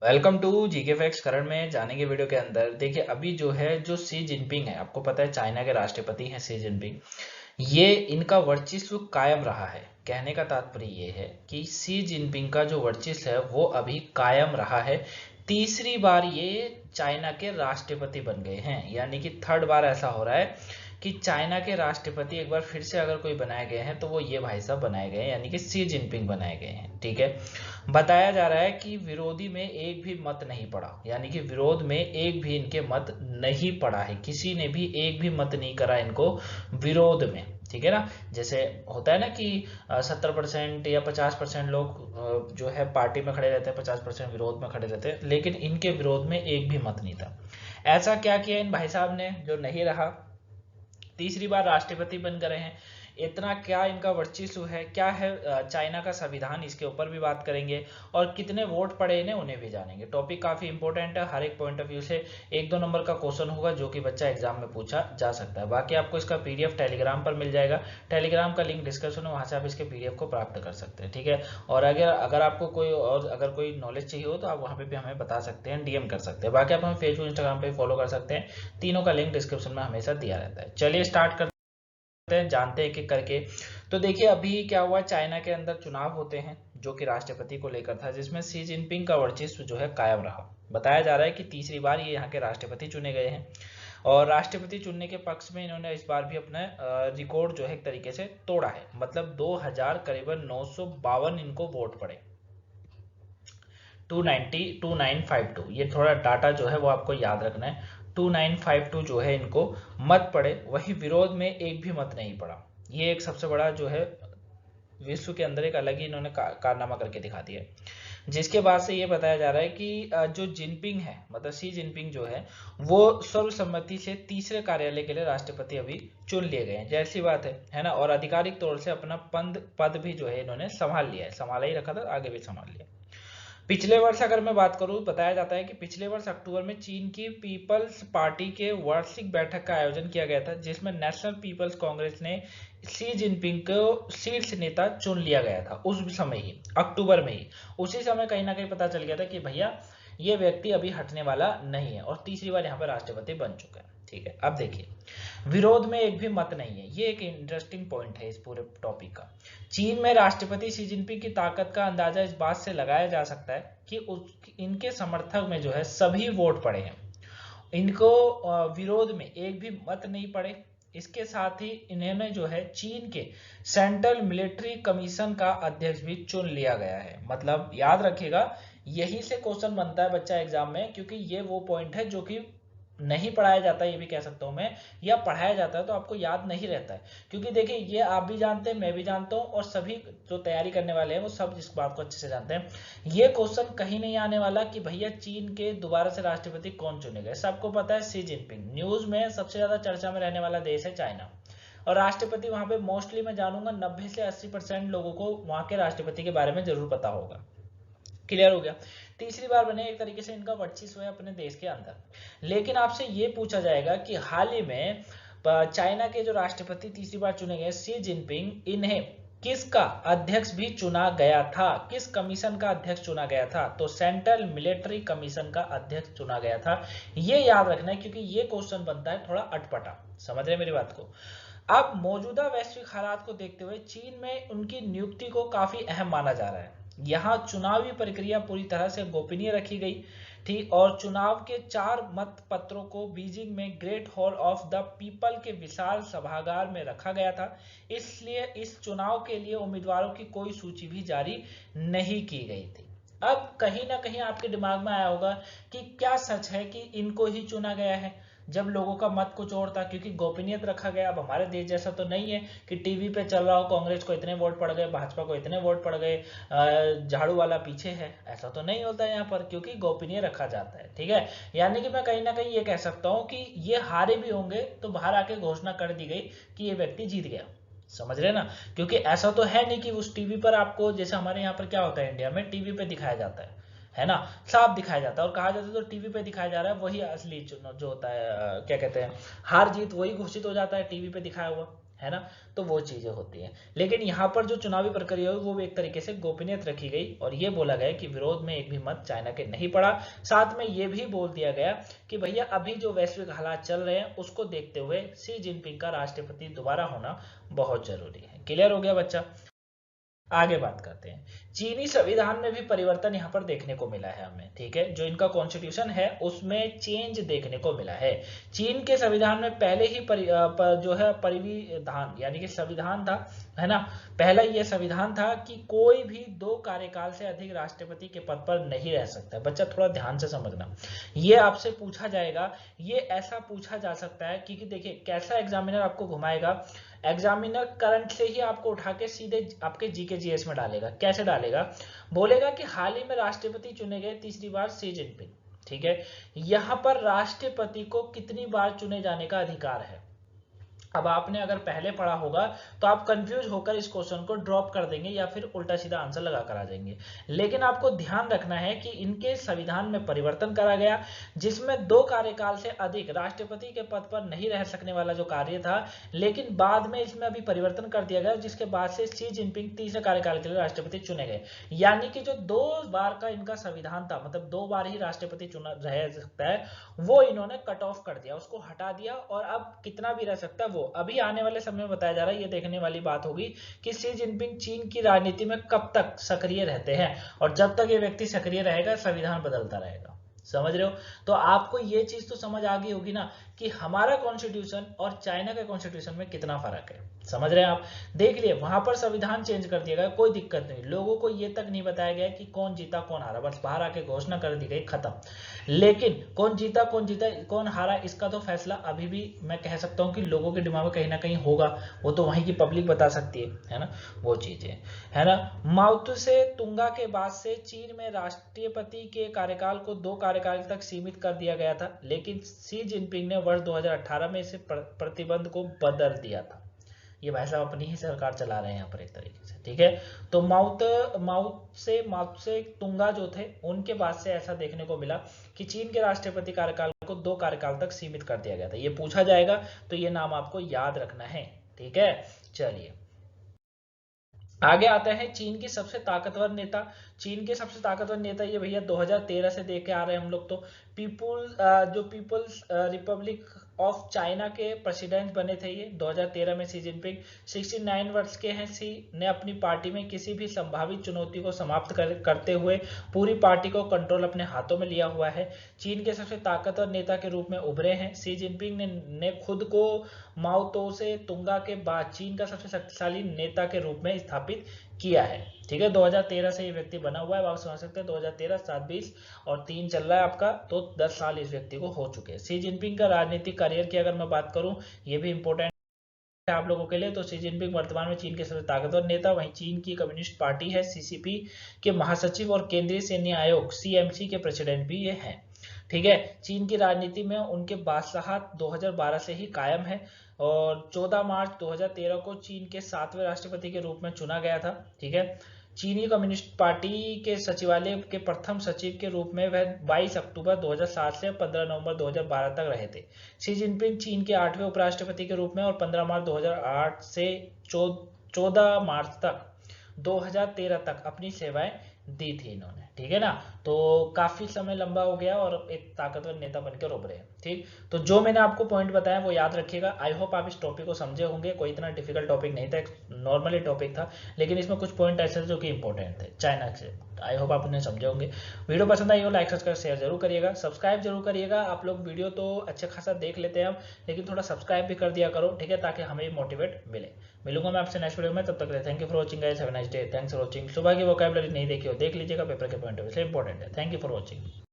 Welcome to GK facts. करण में जानेंगे वीडियो के अंदर। देखिए अभी जो है जो सी जिनपिंग है, आपको पता है चाइना के राष्ट्रपति हैं सी जिनपिंग। ये इनका वर्चस्व कायम रहा है। कहने का तात्पर्य ये है कि सी जिनपिंग का जो वर्चस्व है वो अभी कायम रहा है। तीसरी बार ये चाइना के राष्ट्रपति बन गए हैं, यानी कि थर्ड बार ऐसा हो रहा है कि चाइना के राष्ट्रपति एक बार फिर से अगर कोई बनाए गए हैं तो वो ये भाई साहब बनाए गए हैं, यानी कि सी जिनपिंग बनाए गए हैं। ठीक है। बताया जा रहा है कि विरोधी में एक भी मत नहीं पड़ा, यानी कि विरोध में एक भी इनके मत नहीं पड़ा है, किसी ने भी एक भी मत नहीं करा इनको विरोध में। ठीक है ना। जैसे होता है ना कि 70% या 50% लोग जो है पार्टी में खड़े रहते हैं, 50% विरोध में खड़े रहते हैं, लेकिन इनके विरोध में एक भी मत नहीं था। ऐसा क्या किया इन भाई साहब ने जो नहीं रहा, तीसरी बार राष्ट्रपति बन गए हैं। इतना क्या इनका वर्चस्व है, क्या है चाइना का संविधान, इसके ऊपर भी बात करेंगे। और कितने वोट पड़े इन्हें, उन्हें भी जानेंगे। टॉपिक काफी इंपॉर्टेंट है, हर एक पॉइंट ऑफ व्यू से 1-2 नंबर का क्वेश्चन होगा जो कि बच्चा एग्जाम में पूछा जा सकता है। बाकी आपको इसका पीडीएफ टेलीग्राम पर मिल जाएगा, टेलीग्राम का लिंक डिस्क्रिप्शन में, वहां से आप इसके पीडीएफ को प्राप्त कर सकते हैं। ठीक है। और अगर आपको अगर कोई नॉलेज चाहिए हो तो आप वहाँ पे भी हमें बता सकते हैं, डीएम कर सकते हैं। बाकी आप हमें फेसबुक इंस्टाग्राम पे फॉलो कर सकते हैं, तीनों का लिंक डिस्क्रिप्शन में हमेशा दिया रहता है। चलिए स्टार्ट करते हैं, जानते हैं एक एक करके। तो देखिए अभी क्या हुआ, चाइना के अंदर चुनाव होते हैं जो कि राष्ट्रपति को लेकर था, जिसमें सी जिनपिंग का वर्चस्व जो है कायम रहा। बताया जा रहा है कि तीसरी बार ये यहाँ के राष्ट्रपति चुने गए हैं। और राष्ट्रपति चुनने के पक्ष में इन्होंने इस बार भी अपना रिकॉर्ड जो है एक तरीके से तोड़ा है। मतलब 2000 करीबन 952 इनको वोट पड़े। 2952, ये थोड़ा डाटा जो है वो आपको याद रखना है। 2952 जो है इनको मत पड़े, वही विरोध में एक भी मत नहीं पड़ा। ये एक सबसे बड़ा जो है विश्व के अंदर एक अलग ही इन्होंने कारनामा करके दिखा दिया। जिसके बाद से ये बताया जा रहा है कि जो जिनपिंग है, मतलब सी जिनपिंग जो है वो सर्वसम्मति से तीसरे कार्यालय के लिए राष्ट्रपति अभी चुन लिए गए हैं। जैसी बात है ना। और आधिकारिक तौर से अपना पद भी जो है इन्होंने संभाल लिया है, संभाला ही रखा था, आगे भी संभाल लिया। पिछले वर्ष अगर मैं बात करूं, बताया जाता है कि पिछले वर्ष अक्टूबर में चीन की पीपल्स पार्टी के वार्षिक बैठक का आयोजन किया गया था, जिसमें नेशनल पीपल्स कांग्रेस ने सी जिनपिंग को शीर्ष नेता चुन लिया गया था। उस समय ही अक्टूबर में ही, उसी समय कहीं ना कहीं पता चल गया था कि भैया ये व्यक्ति अभी हटने वाला नहीं है, और तीसरी बार यहाँ पर राष्ट्रपति बन चुका है। ठीक है। अब देखिए विरोध में एक भी मत नहीं है, ये एक इंटरेस्टिंग पॉइंट है इस पूरे टॉपिक का। चीन में राष्ट्रपति शी जिनपिंग की ताकत का अंदाजा इस बात से लगाया जा सकता है कि इनके समर्थक में जो है सभी वोट पड़े हैं, इनको विरोध में एक भी मत नहीं पड़े। इसके साथ ही इन्होंने जो है चीन के सेंट्रल मिलिट्री कमीशन का अध्यक्ष भी चुन लिया गया है। मतलब याद रखिएगा, यही से क्वेश्चन बनता है बच्चा एग्जाम में, क्योंकि ये वो पॉइंट है जो कि नहीं पढ़ाया जाता, ये भी कह सकता हूं मैं, या पढ़ाया जाता है तो आपको याद नहीं रहता है। क्योंकि देखिए ये आप भी जानते हैं, मैं भी जानता हूं, और सभी जो तैयारी करने वाले हैं वो सब इस बात को अच्छे से जानते हैं। ये क्वेश्चन कहीं नहीं आने वाला कि भैया चीन के दोबारा से राष्ट्रपति कौन चुने गए। सबको पता है शी जिनपिंग। न्यूज में सबसे ज्यादा चर्चा में रहने वाला देश है चाइना, और राष्ट्रपति वहां पे मोस्टली मैं जानूंगा 90 से 80% लोगों को वहां के राष्ट्रपति के बारे में जरूर पता होगा। क्लियर हो गया। तीसरी बार बने, एक तरीके से इनका वर्चस्व है अपने देश के अंदर। लेकिन आपसे ये पूछा जाएगा कि हाल ही में चाइना के जो राष्ट्रपति तीसरी बार चुने गए शी जिनपिंग, इन्हें किसका अध्यक्ष भी चुना गया था, किस कमीशन का अध्यक्ष चुना गया था? तो सेंट्रल मिलिट्री कमीशन का अध्यक्ष चुना गया था। ये याद रखना है, क्योंकि ये क्वेश्चन बनता है थोड़ा अटपटा। समझ रहे मेरी बात को। अब मौजूदा वैश्विक हालात को देखते हुए चीन में उनकी नियुक्ति को काफी अहम माना जा रहा है। यहाँ चुनावी प्रक्रिया पूरी तरह से गोपनीय रखी गई थी, और चुनाव के 4 मत पत्रों को बीजिंग में great hall of the people के विशाल सभागार में रखा गया था। इसलिए इस चुनाव के लिए उम्मीदवारों की कोई सूची भी जारी नहीं की गई थी। अब कहीं ना कहीं आपके दिमाग में आया होगा कि क्या सच है कि इनको ही चुना गया है, जब लोगों का मत कुछ और था, क्योंकि गोपनीयता रखा गया। अब हमारे देश जैसा तो नहीं है कि टीवी पे चल रहा हो कांग्रेस को इतने वोट पड़ गए, भाजपा को इतने वोट पड़ गए, झाड़ू वाला पीछे है, ऐसा तो नहीं होता है यहाँ पर, क्योंकि गोपनीय रखा जाता है। ठीक है। यानी कि मैं कहीं ना कहीं ये कह सकता हूँ कि ये हारे भी होंगे तो बाहर आके घोषणा कर दी गई कि ये व्यक्ति जीत गया। समझ रहे ना। क्योंकि ऐसा तो है नहीं कि उस टीवी पर आपको, जैसे हमारे यहाँ पर क्या होता है इंडिया में, टीवी पे दिखाया जाता है ना, साफ दिखाया जाता है, और कहा जाता है तो टीवी पे दिखाया जा रहा है वही असली जो होता है, क्या कहते हैं, हार जीत वही घोषित हो जाता है टीवी पे दिखाया हुआ, है ना। तो वो चीजें होती हैं, लेकिन यहाँ पर जो चुनावी प्रक्रिया हुई वो भी एक तरीके से गोपनीयत रखी गई और ये बोला गया कि विरोध में एक भी मत चाइना के नहीं पड़ा। साथ में ये भी बोल दिया गया कि भैया अभी जो वैश्विक हालात चल रहे हैं उसको देखते हुए शी जिनपिंग का राष्ट्रपति दोबारा होना बहुत जरूरी है। क्लियर हो गया बच्चा। आगे बात करते हैं, चीनी संविधान में भी परिवर्तन यहाँ पर देखने को मिला है हमें, ठीक है। जो इनका कॉन्स्टिट्यूशन है उसमें चेंज देखने को मिला है। चीन के संविधान में पहले ही जो है परिविधान यानी कि संविधान था, है ना। पहला ये संविधान था कि कोई भी 2 कार्यकाल से अधिक राष्ट्रपति के पद पर नहीं रह सकता है। बच्चा थोड़ा ध्यान से समझना, ये आपसे पूछा जाएगा, ये ऐसा पूछा जा सकता है क्योंकि देखिए कैसा एग्जामिनर आपको घुमाएगा। एग्जामिनर करंट से ही आपको उठा के सीधे आपके जीके जीएस में डालेगा। कैसे डालेगा, बोलेगा कि हाल ही में राष्ट्रपति चुने गए तीसरी बार शी जिनपिंग, ठीक है। यहां पर राष्ट्रपति को कितनी बार चुने जाने का अधिकार है। अब आपने अगर पहले पढ़ा होगा तो आप कंफ्यूज होकर इस क्वेश्चन को ड्रॉप कर देंगे या फिर उल्टा सीधा आंसर लगा कर आ जाएंगे, लेकिन आपको ध्यान रखना है कि इनके संविधान में परिवर्तन करा गया जिसमें 2 कार्यकाल से अधिक राष्ट्रपति के पद पर नहीं रह सकने वाला जो कार्य था, लेकिन बाद में इसमें अभी परिवर्तन कर दिया गया जिसके बाद से शी जिनपिंग तीसरे कार्यकाल के लिए राष्ट्रपति चुने गए। यानी कि जो 2 बार का इनका संविधान था, मतलब 2 बार ही राष्ट्रपति चुना रह सकता है, वो इन्होंने कट ऑफ कर दिया, उसको हटा दिया और अब कितना भी रह सकता है वो अभी आने वाले समय में बताया जा रहा है। ये देखने वाली बात होगी कि शी जिनपिंग चीन की राजनीति में कब तक सक्रिय रहते हैं, और जब तक ये व्यक्ति सक्रिय रहेगा संविधान बदलता रहेगा। समझ रहे हो। तो आपको ये चीज तो समझ आ गई होगी ना कि हमारा कॉन्स्टिट्यूशन और चाइना के कॉन्स्टिट्यूशन में कितना फर्क है। समझ रहे हैं आप। देख लिए वहां पर संविधान चेंज कर दिया गया, कोई दिक्कत नहीं, लोगों को ये तक नहीं बताया गया कि कौन जीता कौन हारा, बस बाहर आके घोषणा कर दी गई, खत्म। लेकिन कौन जीता कौन हारा इसका तो फैसला अभी भी मैं कह सकता हूँ कि लोगों के दिमाग में कहीं ना कहीं होगा, वो तो वहीं की पब्लिक बता सकती है ना, वो चीजें, है ना। माओ से तुंगा के बाद से चीन में राष्ट्रपति के कार्यकाल को 2 कार्यकाल तक सीमित कर दिया गया था, लेकिन शी जिनपिंग ने वर्ष 2018 में इसे प्रतिबंध को बदल दिया था। ये भाई साहब अपनी ही सरकार चला रहे हैं यहाँ पर एक तरीके से, ठीक है। तो माओ से तुंगा जो थे उनके बाद से ऐसा देखने को मिला कि चीन के राष्ट्रपति कार्यकाल को 2 कार्यकाल तक सीमित कर दिया गया था। ये पूछा जाएगा तो ये नाम आपको याद रखना है, ठीक है। चलिए आगे आता है चीन की सबसे ताकतवर नेता। चीन के सबसे ताकतवर नेता ये भैया 2013 से देख के आ रहे हैं हम लोग। तो पीपुल्स रिपब्लिक ऑफ चाइना के प्रेसिडेंट बने थे ये 2013 में शी जिनपिंग। 69 वर्ष के हैं शी ने अपनी पार्टी में किसी भी संभावित चुनौती को समाप्त करते हुए पूरी पार्टी को कंट्रोल अपने हाथों में लिया हुआ है। चीन के सबसे ताकतवर नेता के रूप में उभरे हैं। शी जिनपिंग ने खुद को माओ से तुंगा के बाद चीन का सबसे शक्तिशाली नेता के रूप में स्थापित किया है, ठीक है। 2013 से ये व्यक्ति बना हुआ है, आप समझ सकते हैं 2013, 7, 20 और 3 चल रहा है आपका, तो 10 साल इस व्यक्ति को हो चुके हैं। शी जिनपिंग का राजनीतिक करियर की अगर मैं बात करूं, ये भी इंपॉर्टेंट है आप लोगों के लिए। तो शी जिनपिंग वर्तमान में चीन के सबसे ताकतवर नेता, वहीं चीन की कम्युनिस्ट पार्टी है सीसीपी के महासचिव और केंद्रीय सैन्य आयोग सीएमसी के प्रेसिडेंट भी ये हैं, ठीक है। चीन की राजनीति में उनके बादशाहत 2012 से ही कायम है और 14 मार्च 2013 को चीन के 7वें राष्ट्रपति के रूप में चुना गया था, ठीक है। चीनी कम्युनिस्ट पार्टी के सचिवालय के प्रथम सचिव के रूप में वह 22 अक्टूबर 2007 से 15 नवंबर 2012 तक रहे थे। शी जिनपिंग चीन के 8वें उपराष्ट्रपति के रूप में और 15 मार्च 2008 से 14 मार्च तक 2013 तक अपनी सेवाएं दी थी इन्होंने, ठीक है ना। तो काफी समय लंबा हो गया और एक ताकतवर नेता बनकर उभरे, ठीक। तो जो मैंने आपको पॉइंट बताया वो याद रखिएगा। आई होप आप इस टॉपिक को समझे होंगे, कोई इतना डिफिकल्ट टॉपिक नहीं था, एक नॉर्मली टॉपिक था, लेकिन इसमें कुछ पॉइंट ऐसे जो कि इंपॉर्टेंट थे चाइना से। आई होप आप उन्हें समझे होंगे। वीडियो पसंद आई हो लाइक सब्सक्राइब शेयर जरूर करिएगा, सब्सक्राइब जरूर करिएगा। आप लोग वीडियो तो अच्छा खासा देख लेते हैं हम, लेकिन थोड़ा सब्सक्राइब भी कर दिया करो, ठीक है, ताकि हमें मोटिवेट मिले। मिलूंगा मैं आपसे नेक्स्ट वीडियो में, तब तक thank you for watching guys, have a nice day. Thanks for watching. सुबह की वोकैबुलरी नहीं देखी हो देख लीजिएगा, पेपर के पॉइंट ऑफ व्यू से इंपॉर्टेंट है। Thank you for watching.